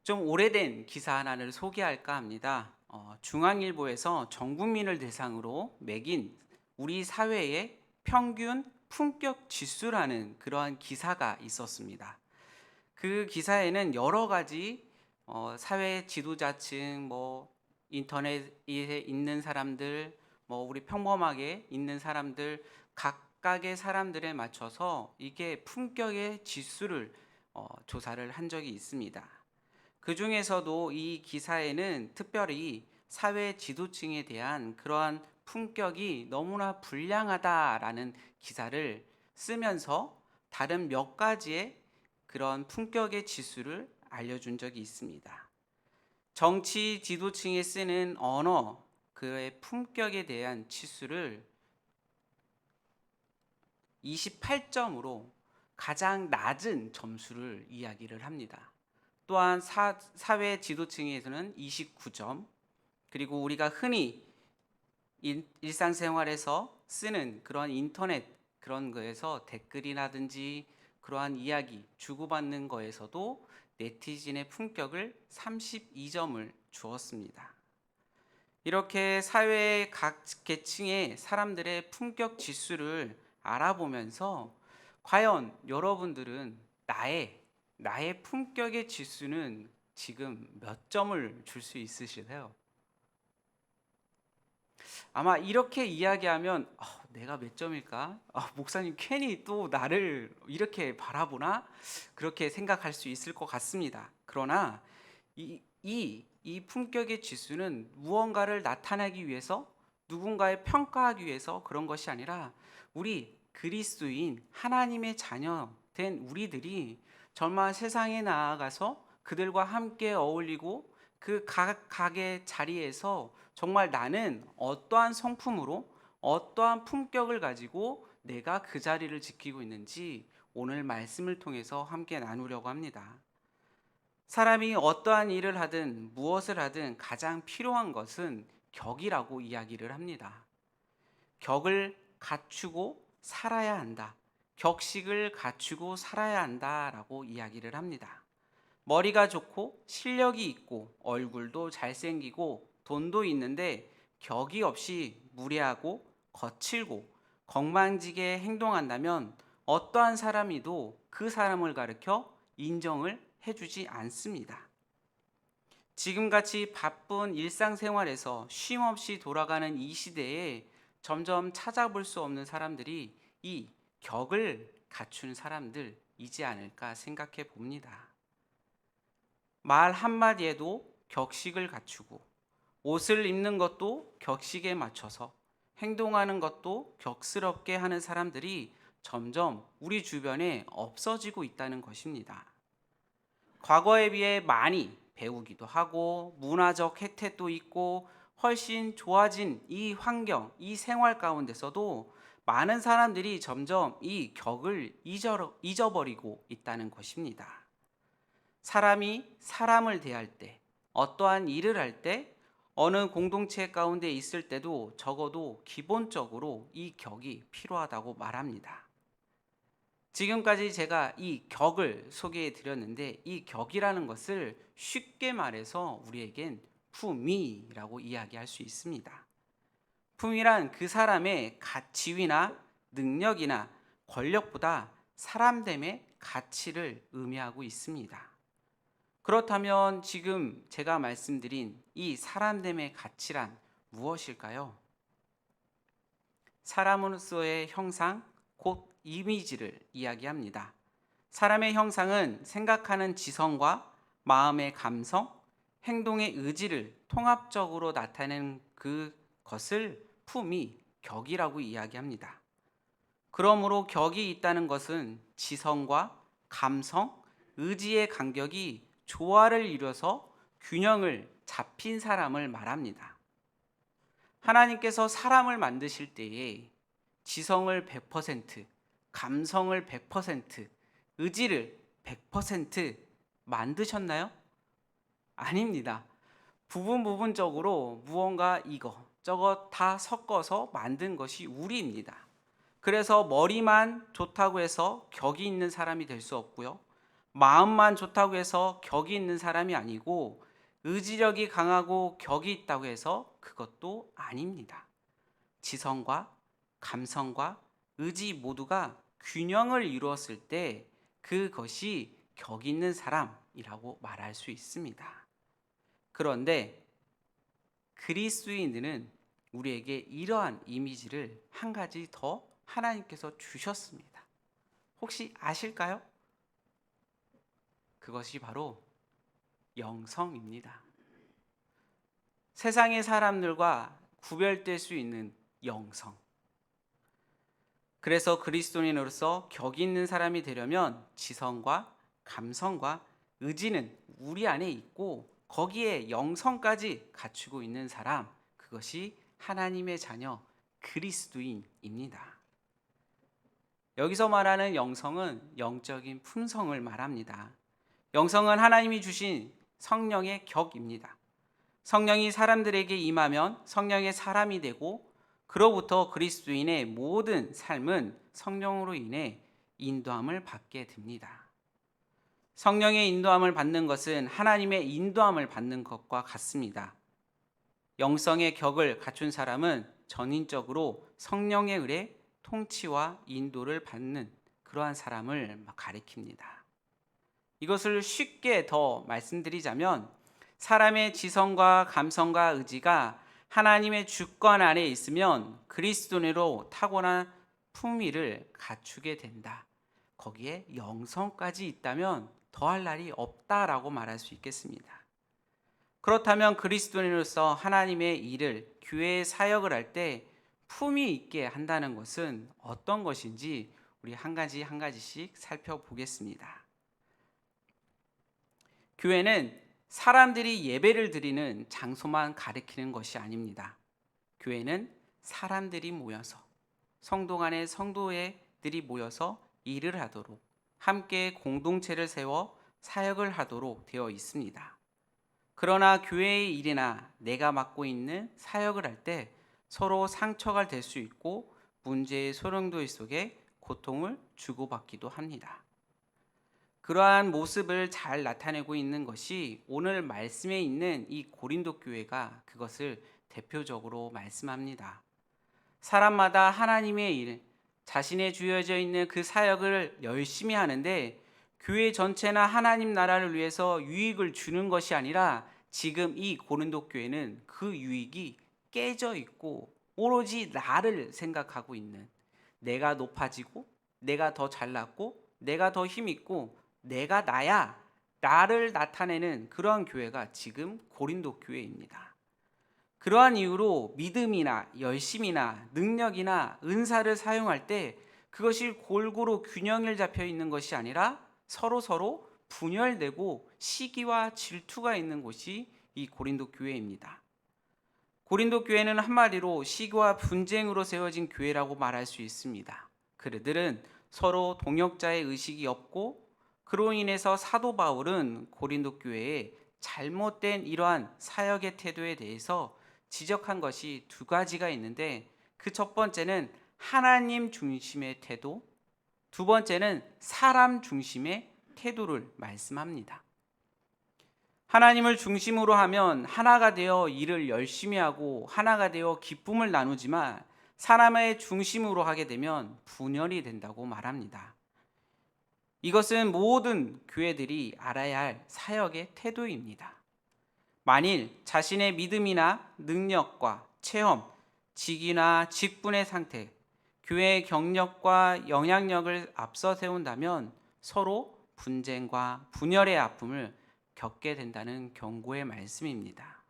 좀 오래된 기사 하나를 소개할까 합니다. 중앙일보에서 전 국민을 대상으로 매긴 우리 사회의 평균 품격 지수라는 그러한 기사가 있었습니다. 그 기사에는 여러 가지 사회 지도자층, 인터넷에 있는 사람들, 우리 평범하게 있는 사람들, 각각의 사람들에 맞춰서 이게 품격의 지수를 조사를 한 적이 있습니다. 그 중에서도 이 기사에는 특별히 사회 지도층에 대한 그러한 품격이 너무나 불량하다라는 기사를 쓰면서 다른 몇 가지의 그런 품격의 지수를 알려준 적이 있습니다. 정치 지도층에 쓰는 언어, 그의 품격에 대한 지수를 28점으로 가장 낮은 점수를 이야기를 합니다. 또한 사회 지도층에서는 29점, 그리고 우리가 흔히 일상생활에서 쓰는 그런 인터넷 그런 거에서 댓글이라든지 그러한 이야기 주고받는 거에서도 네티즌의 품격을 32점을 주었습니다. 이렇게 사회의 각 계층의 사람들의 품격 지수를 알아보면서 과연 여러분들은 나의 품격의 지수는 지금 몇 점을 줄 수 있으시세요? 아마 이렇게 이야기하면 내가 몇 점일까? 목사님 괜히 또 나를 이렇게 바라보나? 그렇게 생각할 수 있을 것 같습니다. 그러나 이 품격의 지수는 무언가를 나타내기 위해서 누군가의 평가하기 위해서 그런 것이 아니라 우리 그리스도인 하나님의 자녀 된 우리들이 정말 세상에 나아가서 그들과 함께 어울리고 그 각각의 자리에서 정말 나는 어떠한 성품으로 어떠한 품격을 가지고 내가 그 자리를 지키고 있는지 오늘 말씀을 통해서 함께 나누려고 합니다. 사람이 어떠한 일을 하든 무엇을 하든 가장 필요한 것은 격이라고 이야기를 합니다. 격을 갖추고 살아야 한다. 격식을 갖추고 살아야 한다라고 이야기를 합니다. 머리가 좋고 실력이 있고 얼굴도 잘생기고 돈도 있는데 격이 없이 무례하고 거칠고 건방지게 행동한다면 어떠한 사람이도 그 사람을 가르쳐 인정을 해주지 않습니다. 지금같이 바쁜 일상생활에서 쉼없이 돌아가는 이 시대에 점점 찾아볼 수 없는 사람들이 이 격을 갖춘 사람들이지 않을까 생각해 봅니다. 말 한마디에도 격식을 갖추고 옷을 입는 것도 격식에 맞춰서 행동하는 것도 격스럽게 하는 사람들이 점점 우리 주변에 없어지고 있다는 것입니다. 과거에 비해 많이 배우기도 하고 문화적 혜택도 있고 훨씬 좋아진 이 환경, 이 생활 가운데서도 많은 사람들이 점점 이 격을 잊어버리고 있다는 것입니다. 사람이 사람을 대할 때, 어떠한 일을 할 때, 어느 공동체 가운데 있을 때도 적어도 기본적으로 이 격이 필요하다고 말합니다. 지금까지 제가 이 격을 소개해 드렸는데 이 격이라는 것을 쉽게 말해서 우리에겐 품위라고 이야기할 수 있습니다. 품위란 그 사람의 지위나 능력이나 권력보다 사람됨의 가치를 의미하고 있습니다. 그렇다면 지금 제가 말씀드린 이 사람됨의 가치란 무엇일까요? 사람으로서의 형상, 곧 이미지를 이야기합니다. 사람의 형상은 생각하는 지성과 마음의 감성, 행동의 의지를 통합적으로 나타내는 그것을 품위, 격이라고 이야기합니다. 그러므로 격이 있다는 것은 지성과 감성, 의지의 간격이 조화를 이뤄서 균형을 잡힌 사람을 말합니다. 하나님께서 사람을 만드실 때에 지성을 100%, 감성을 100%, 의지를 100% 만드셨나요? 아닙니다. 부분적으로 무언가 이거 저거 다 섞어서 만든 것이 우리입니다. 그래서 머리만 좋다고 해서 격이 있는 사람이 될 수 없고요. 마음만 좋다고 해서 격이 있는 사람이 아니고 의지력이 강하고 격이 있다고 해서 그것도 아닙니다. 지성과 감성과 의지 모두가 균형을 이루었을 때 그것이 격 있는 사람이라고 말할 수 있습니다. 그런데 그리스도인들은 우리에게 이러한 이미지를 한 가지 더 하나님께서 주셨습니다. 혹시 아실까요? 그것이 바로 영성입니다. 세상의 사람들과 구별될 수 있는 영성. 그래서 그리스도인으로서 격 있는 사람이 되려면 지성과 감성과 의지는 우리 안에 있고 거기에 영성까지 갖추고 있는 사람, 그것이 하나님의 자녀 그리스도인입니다. 여기서 말하는 영성은 영적인 품성을 말합니다. 영성은 하나님이 주신 성령의 격입니다. 성령이 사람들에게 임하면 성령의 사람이 되고 그로부터 그리스도인의 모든 삶은 성령으로 인해 인도함을 받게 됩니다. 성령의 인도함을 받는 것은 하나님의 인도함을 받는 것과 같습니다. 영성의 격을 갖춘 사람은 전인적으로 성령의 을에 통치와 인도를 받는 그러한 사람을 가리킵니다. 이것을 쉽게 더 말씀드리자면 사람의 지성과 감성과 의지가 하나님의 주권 안에 있으면 그리스도인으로 타고난 품위를 갖추게 된다. 거기에 영성까지 있다면 더할 날이 없다라고 말할 수 있겠습니다. 그렇다면 그리스도인으로서 하나님의 일을 교회의 사역을 할 때 품위 있게 한다는 것은 어떤 것인지 우리 한 가지 한 가지씩 살펴보겠습니다. 교회는 사람들이 예배를 드리는 장소만 가리키는 것이 아닙니다. 교회는 사람들이 모여서 성도 간의 성도들이 모여서 일을 하도록 함께 공동체를 세워 사역을 하도록 되어 있습니다. 그러나 교회의 일이나 내가 맡고 있는 사역을 할 때 서로 상처가 될 수 있고 문제의 소용돌이 속에 고통을 주고받기도 합니다. 그러한 모습을 잘 나타내고 있는 것이 오늘 말씀에 있는 이 고린도 교회가 그것을 대표적으로 말씀합니다. 사람마다 하나님의 일, 자신의 주어져 있는 그 사역을 열심히 하는데 교회 전체나 하나님 나라를 위해서 유익을 주는 것이 아니라 지금 이 고린도 교회는 그 유익이 깨져 있고 오로지 나를 생각하고 있는, 내가 높아지고 내가 더 잘났고 내가 더 힘있고 내가 나야, 나를 나타내는 그러한 교회가 지금 고린도 교회입니다. 그러한 이유로 믿음이나 열심이나 능력이나 은사를 사용할 때 그것이 골고루 균형을 잡혀 있는 것이 아니라 서로 분열되고 시기와 질투가 있는 곳이 이 고린도 교회입니다. 고린도 교회는 한마디로 시기와 분쟁으로 세워진 교회라고 말할 수 있습니다. 그들은 서로 동역자의 의식이 없고 그로 인해서 사도 바울은 고린도 교회의 잘못된 이러한 사역의 태도에 대해서 지적한 것이 두 가지가 있는데 그 첫 번째는 하나님 중심의 태도, 두 번째는 사람 중심의 태도를 말씀합니다. 하나님을 중심으로 하면 하나가 되어 일을 열심히 하고 하나가 되어 기쁨을 나누지만 사람의 중심으로 하게 되면 분열이 된다고 말합니다. 이것은 모든 교회들이 알아야 할 사역의 태도입니다. 만일 자신의 믿음이나 능력과 체험, 직위나 직분의 상태, 교회의 경력과 영향력을 앞서 세운다면 서로 분쟁과 분열의 아픔을 겪게 된다는 경고의 말씀입니다.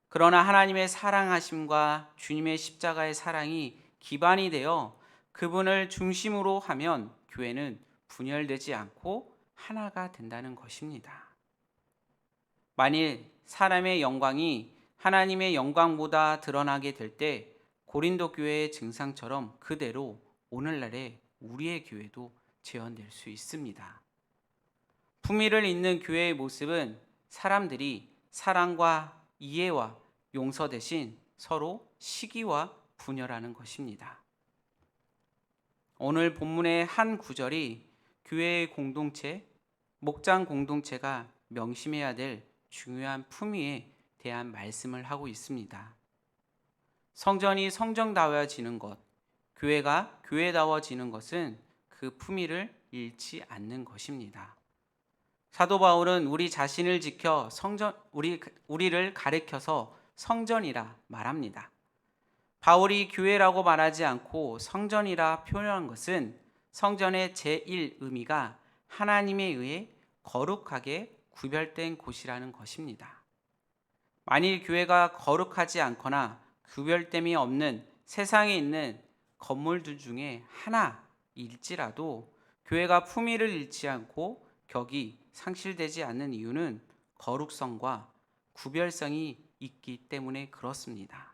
그러나 하나님의 사랑하심과 주님의 십자가의 사랑이 기반이 되어 그분을 중심으로 하면 교회는 분열되지 않고 하나가 된다는 것입니다. 만일 사람의 영광이 하나님의 영광보다 드러나게 될 때 고린도 교회의 증상처럼 그대로 오늘날의 우리의 교회도 재현될 수 있습니다. 품위를 잇는 교회의 모습은 사람들이 사랑과 이해와 용서 대신 서로 시기와 분열하는 것입니다. 오늘 본문의 한 구절이 교회의 공동체, 목장 공동체가 명심해야 될 중요한 품위에 대한 말씀을 하고 있습니다. 성전이 성정다워지는 것, 교회가 교회다워지는 것은 그 품위를 잃지 않는 것입니다. 사도 바울은 우리 자신을 지켜 우리를 가리켜서 성전이라 말합니다. 바울이 교회라고 말하지 않고 성전이라 표현한 것은 성전의 제1 의미가 하나님에 의해 거룩하게 구별된 곳이라는 것입니다. 만일 교회가 거룩하지 않거나 구별됨이 없는 세상에 있는 건물들 중에 하나일지라도 교회가 품위를 잃지 않고 격이 상실되지 않는 이유는 거룩성과 구별성이 있기 때문에 그렇습니다.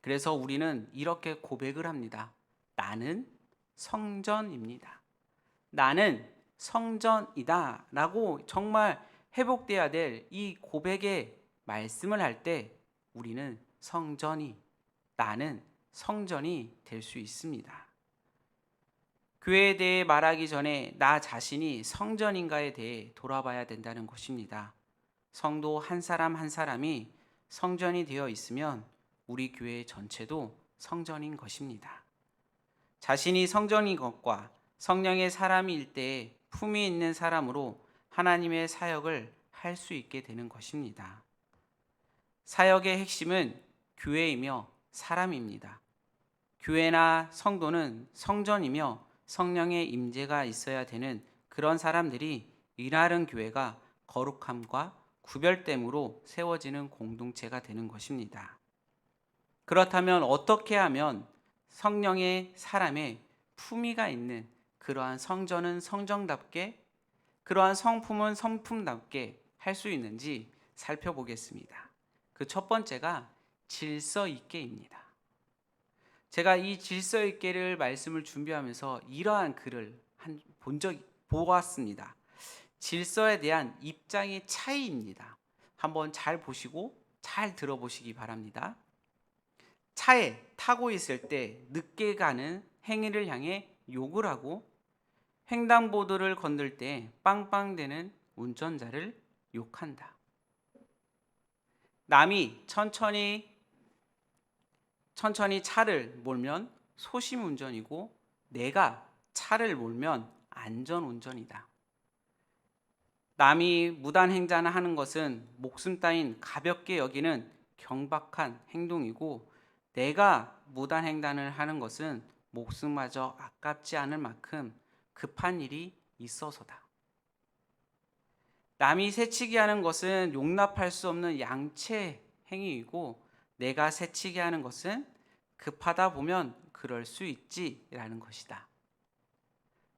그래서 우리는 이렇게 고백을 합니다. 나는 성전입니다. 나는 성전이다 라고 정말 회복돼야 될 이 고백의 말씀을 할 때 우리는 나는 성전이 될 수 있습니다. 교회에 대해 말하기 전에 나 자신이 성전인가에 대해 돌아봐야 된다는 것입니다. 성도 한 사람 한 사람이 성전이 되어 있으면 우리 교회 전체도 성전인 것입니다. 자신이 성전인 것과 성령의 사람일 때에 품위 있는 사람으로 하나님의 사역을 할 수 있게 되는 것입니다. 사역의 핵심은 교회이며 사람입니다. 교회나 성도는 성전이며 성령의 임재가 있어야 되는 그런 사람들이 일하는 교회가 거룩함과 구별됨으로 세워지는 공동체가 되는 것입니다. 그렇다면 어떻게 하면 성령의 사람의 품위가 있는 그러한 성전은 성전답게, 그러한 성품은 성품답게 할 수 있는지 살펴보겠습니다. 그 첫 번째가 질서 있게입니다. 제가 이 질서 있게를 말씀을 준비하면서 이러한 글을 보았습니다. 질서에 대한 입장의 차이입니다. 한번 잘 보시고 잘 들어보시기 바랍니다. 차에 타고 있을 때 늦게 가는 행위를 향해 욕을 하고 횡단보도를 건널 때 빵빵대는 운전자를 욕한다. 남이 천천히 차를 몰면 소심 운전이고 내가 차를 몰면 안전 운전이다. 남이 무단횡단을 하는 것은 목숨 따윈 가볍게 여기는 경박한 행동이고 내가 무단횡단을 하는 것은 목숨마저 아깝지 않을 만큼 급한 일이 있어서다. 남이 새치기 하는 것은 용납할 수 없는 양체 행위이고 내가 새치기 하는 것은 급하다 보면 그럴 수 있지라는 것이다.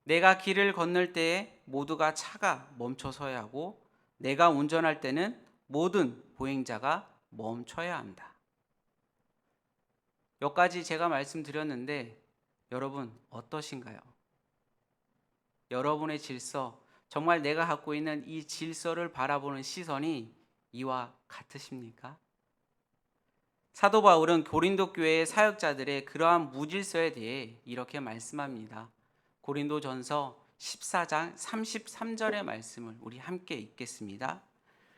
내가 길을 건널 때에 모두가 차가 멈춰서야 하고 내가 운전할 때는 모든 보행자가 멈춰야 한다. 여기까지 제가 말씀드렸는데 여러분 어떠신가요? 여러분의 질서, 정말 내가 갖고 있는 이 질서를 바라보는 시선이 이와 같으십니까? 사도 바울은 고린도 교회의 사역자들의 그러한 무질서에 대해 이렇게 말씀합니다. 고린도전서 14장 33절의 말씀을 우리 함께 읽겠습니다.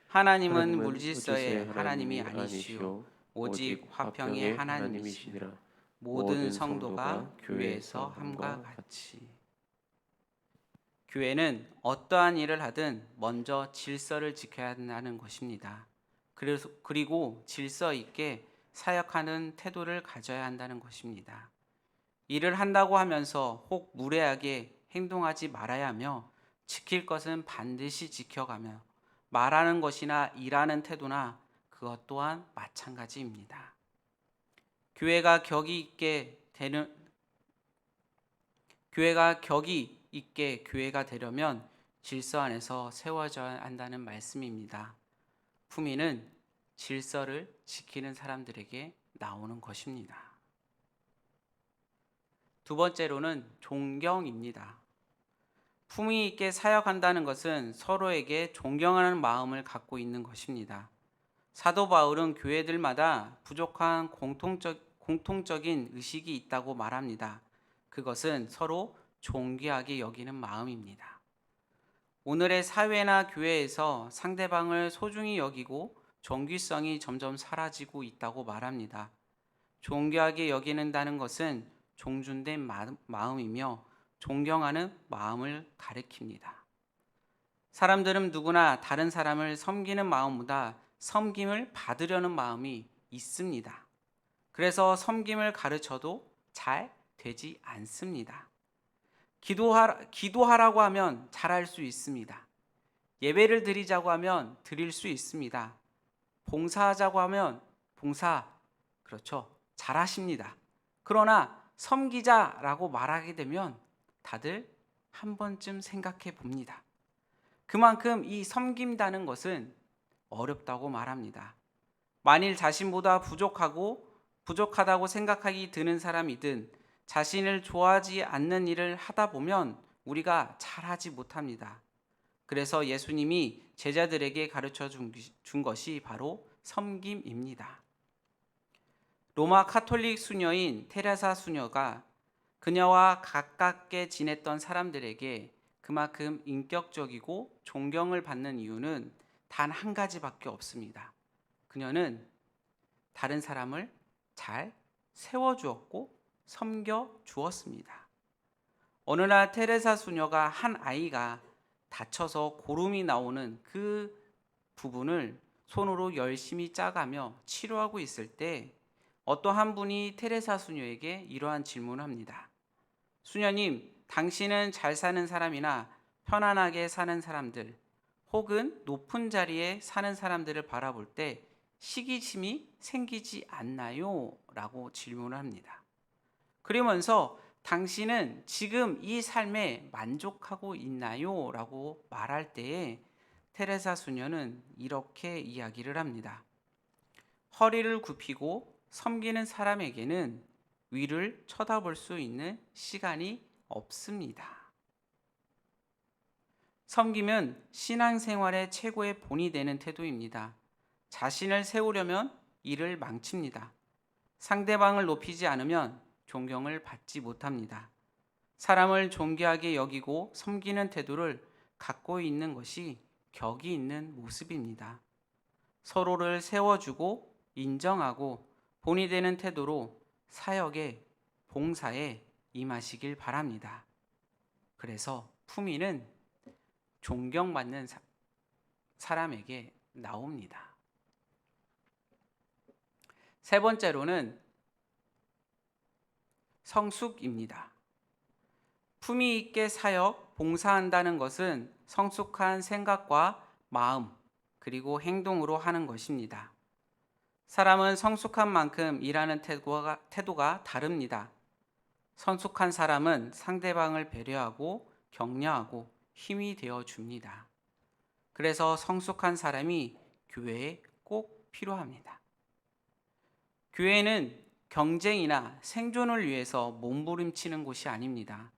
하나님은 물질서의 하나님이 아니시오 오직 화평의 하나님이시니라. 모든 성도가 교회에서 함과 같이. 교회는 어떠한 일을 하든 먼저 질서를 지켜야 한다는 것입니다. 그리고 질서 있게 사역하는 태도를 가져야 한다는 것입니다. 일을 한다고 하면서 혹 무례하게 행동하지 말아야 하며 지킬 것은 반드시 지켜가며 말하는 것이나 일하는 태도나 그것 또한 마찬가지입니다. 교회가 격이 있게 교회가 되려면 질서 안에서 세워져야 한다는 말씀입니다. 품위는 질서를 지키는 사람들에게 나오는 것입니다. 두 번째로는 존경입니다. 품위 있게 사역한다는 것은 서로에게 존경하는 마음을 갖고 있는 것입니다. 사도 바울은 교회들마다 부족한 공통적인 의식이 있다고 말합니다. 그것은 서로 존귀하게 여기는 마음입니다. 오늘의 사회나 교회에서 상대방을 소중히 여기고 존귀성이 점점 사라지고 있다고 말합니다. 존귀하게 여기는다는 것은 종준된 마음이며 존경하는 마음을 가리킵니다. 사람들은 누구나 다른 사람을 섬기는 마음보다 섬김을 받으려는 마음이 있습니다. 그래서 섬김을 가르쳐도 잘 되지 않습니다. 기도하라고 하면 잘할 수 있습니다. 예배를 드리자고 하면 드릴 수 있습니다. 봉사하자고 하면 그렇죠. 잘하십니다. 그러나 섬기자라고 말하게 되면 다들 한 번쯤 생각해 봅니다. 그만큼 이 섬긴다는 것은 어렵다고 말합니다. 만일 자신보다 부족하다고 생각하기 드는 사람이든 자신을 좋아하지 않는 일을 하다 보면 우리가 잘하지 못합니다. 그래서 예수님이 제자들에게 가르쳐 준 것이 바로 섬김입니다. 로마 카톨릭 수녀인 테레사 수녀가 그녀와 가깝게 지냈던 사람들에게 그만큼 인격적이고 존경을 받는 이유는 단 한 가지밖에 없습니다. 그녀는 다른 사람을 잘 세워주었고 섬겨주었습니다. 어느 날 테레사 수녀가 한 아이가 다쳐서 고름이 나오는 그 부분을 손으로 열심히 짜가며 치료하고 있을 때 어떠한 분이 테레사 수녀에게 이러한 질문을 합니다. 수녀님, 당신은 잘 사는 사람이나 편안하게 사는 사람들 혹은 높은 자리에 사는 사람들을 바라볼 때 시기심이 생기지 않나요? 라고 질문을 합니다. 그러면서 당신은 지금 이 삶에 만족하고 있나요? 라고 말할 때에 테레사 수녀는 이렇게 이야기를 합니다. 허리를 굽히고 섬기는 사람에게는 위를 쳐다볼 수 있는 시간이 없습니다. 섬김은 신앙생활의 최고의 본이 되는 태도입니다. 자신을 세우려면 이를 망칩니다. 상대방을 높이지 않으면 존경을 받지 못합니다. 사람을 존귀하게 여기고 섬기는 태도를 갖고 있는 것이 격이 있는 모습입니다. 서로를 세워주고 인정하고 본이 되는 태도로 사역에 봉사에 임하시길 바랍니다. 그래서 품위는 존경받는 사람에게 나옵니다. 세 번째로는 성숙입니다. 품위 있게 사역, 봉사한다는 것은 성숙한 생각과 마음, 그리고 행동으로 하는 것입니다. 사람은 성숙한 만큼 일하는 태도가 다릅니다. 성숙한 사람은 상대방을 배려하고 격려하고 힘이 되어 줍니다. 그래서 성숙한 사람이 교회에 꼭 필요합니다. 교회는 경쟁이나 생존을 위해서 몸부림치는 곳이 아닙니다.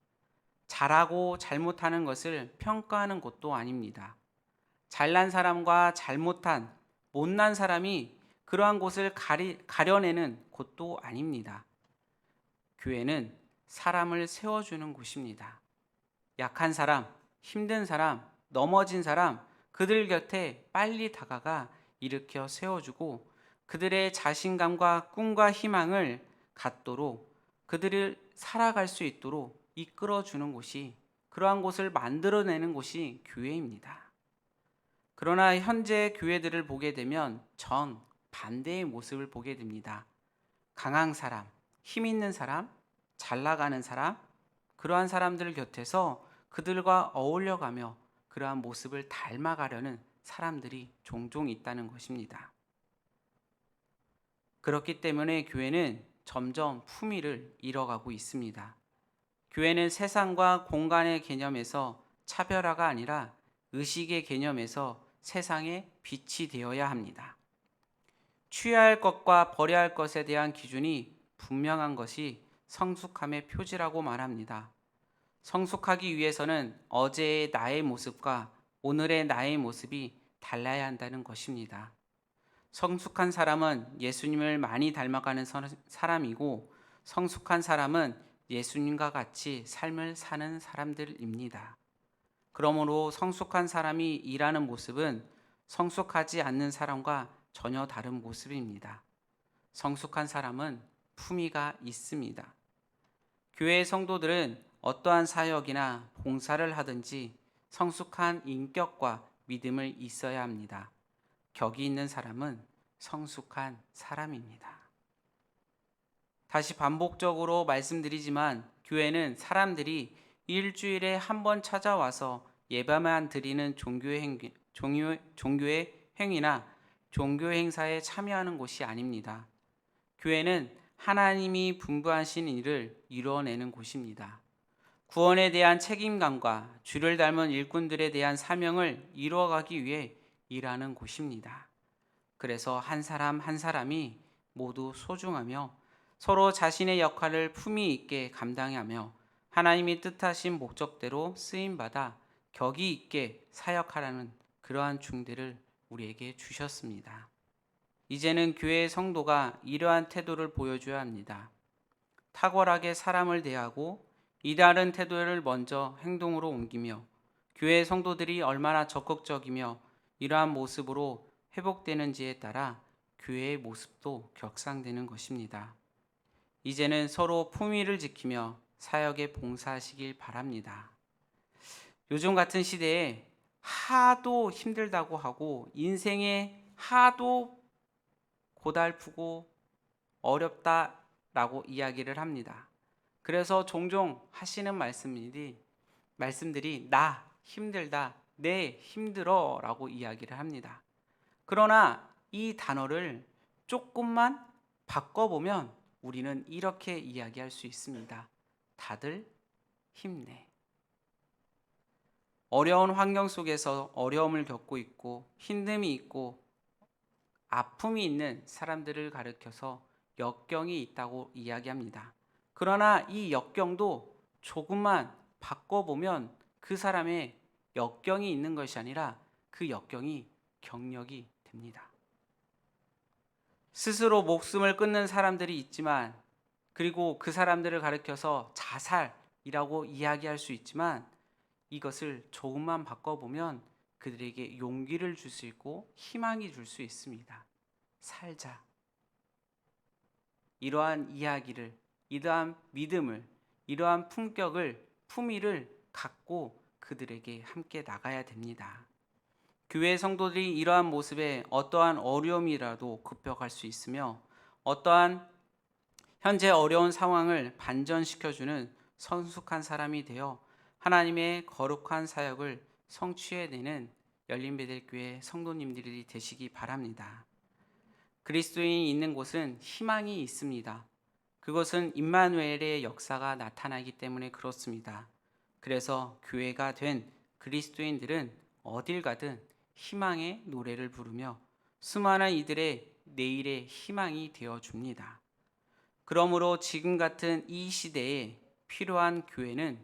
잘하고 잘못하는 것을 평가하는 곳도 아닙니다. 잘난 사람과 못난 사람이 그러한 곳을 가려내는 곳도 아닙니다. 교회는 사람을 세워주는 곳입니다. 약한 사람, 힘든 사람, 넘어진 사람, 그들 곁에 빨리 다가가 일으켜 세워주고 그들의 자신감과 꿈과 희망을 갖도록 그들을 살아갈 수 있도록 이끌어주는 곳이, 그러한 곳을 만들어내는 곳이 교회입니다. 그러나 현재 교회들을 보게 되면 반대의 모습을 보게 됩니다. 강한 사람, 힘 있는 사람, 잘 나가는 사람, 그러한 사람들 곁에서 그들과 어울려가며 그러한 모습을 닮아가려는 사람들이 종종 있다는 것입니다. 그렇기 때문에 교회는 점점 품위를 잃어가고 있습니다. 교회는 세상과 공간의 개념에서 차별화가 아니라 의식의 개념에서 세상의 빛이 되어야 합니다. 취해야 할 것과 버려야 할 것에 대한 기준이 분명한 것이 성숙함의 표지라고 말합니다. 성숙하기 위해서는 어제의 나의 모습과 오늘의 나의 모습이 달라야 한다는 것입니다. 성숙한 사람은 예수님을 많이 닮아가는 사람이고 성숙한 사람은 예수님과 같이 삶을 사는 사람들입니다. 그러므로 성숙한 사람이 일하는 모습은 성숙하지 않는 사람과 전혀 다른 모습입니다. 성숙한 사람은 품위가 있습니다. 교회의 성도들은 어떠한 사역이나 봉사를 하든지 성숙한 인격과 믿음을 있어야 합니다. 격이 있는 사람은 성숙한 사람입니다. 다시 반복적으로 말씀드리지만 교회는 사람들이 일주일에 한 번 찾아와서 예배만 드리는 종교의 행위나 종교 행사에 참여하는 곳이 아닙니다. 교회는 하나님이 분부하신 일을 이루어내는 곳입니다. 구원에 대한 책임감과 주를 닮은 일꾼들에 대한 사명을 이루어가기 위해 일하는 곳입니다. 그래서 한 사람 한 사람이 모두 소중하며 서로 자신의 역할을 품위 있게 감당하며 하나님이 뜻하신 목적대로 쓰임받아 격이 있게 사역하라는 그러한 중대를 우리에게 주셨습니다. 이제는 교회의 성도가 이러한 태도를 보여줘야 합니다. 탁월하게 사람을 대하고 이다른 태도를 먼저 행동으로 옮기며 교회의 성도들이 얼마나 적극적이며 이러한 모습으로 회복되는지에 따라 교회의 모습도 격상되는 것입니다. 이제는 서로 품위를 지키며 사역에 봉사하시길 바랍니다. 요즘 같은 시대에 하도 힘들다고 하고 인생에 하도 고달프고 어렵다라고 이야기를 합니다. 그래서 종종 하시는 말씀들이 나 힘들다, 내 힘들어 라고 이야기를 합니다. 그러나 이 단어를 조금만 바꿔보면 우리는 이렇게 이야기할 수 있습니다. 다들 힘내. 어려운 환경 속에서 어려움을 겪고 있고 힘듦이 있고 아픔이 있는 사람들을 가리켜서 역경이 있다고 이야기합니다. 그러나 이 역경도 조금만 바꿔보면 그 사람의 역경이 있는 것이 아니라 그 역경이 경력이 됩니다. 스스로 목숨을 끊는 사람들이 있지만 그리고 그 사람들을 가리켜서 자살이라고 이야기할 수 있지만 이것을 조금만 바꿔보면 그들에게 용기를 줄 수 있고 희망이 줄 수 있습니다. 살자. 이러한 이야기를, 이러한 믿음을, 이러한 품위를 갖고 그들에게 함께 나가야 됩니다. 교회 성도들이 이러한 모습에 어떠한 어려움이라도 극복할 수 있으며 어떠한 현재 어려운 상황을 반전시켜주는 성숙한 사람이 되어 하나님의 거룩한 사역을 성취해내는 열린베델교회 성도님들이 되시기 바랍니다. 그리스도인이 있는 곳은 희망이 있습니다. 그것은 임마누엘의 역사가 나타나기 때문에 그렇습니다. 그래서 교회가 된 그리스도인들은 어딜 가든 희망의 노래를 부르며 수많은 이들의 내일의 희망이 되어줍니다. 그러므로 지금 같은 이 시대에 필요한 교회는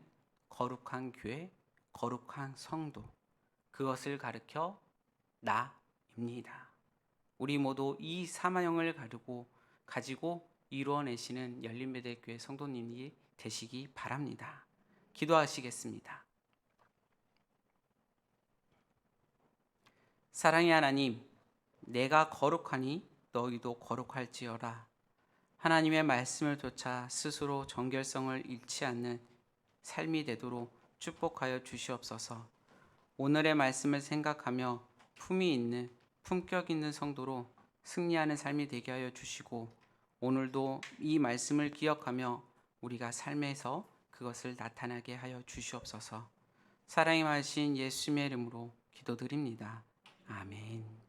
거룩한 교회, 거룩한 성도, 그것을 가르쳐 나입니다. 우리 모두 이 사명을 가지고 이루어내시는 열린베델교회 성도님이 되시기 바랍니다. 기도하시겠습니다. 사랑의 하나님, 내가 거룩하니 너희도 거룩할지어라. 하나님의 말씀을 좇아 스스로 정결성을 잃지 않는 삶이 되도록 축복하여 주시옵소서. 오늘의 말씀을 생각하며 품격 있는 성도로 승리하는 삶이 되게 하여 주시고 오늘도 이 말씀을 기억하며 우리가 삶에서 그것을 나타나게 하여 주시옵소서. 사랑이 많으신 예수님의 이름으로 기도드립니다. 아멘.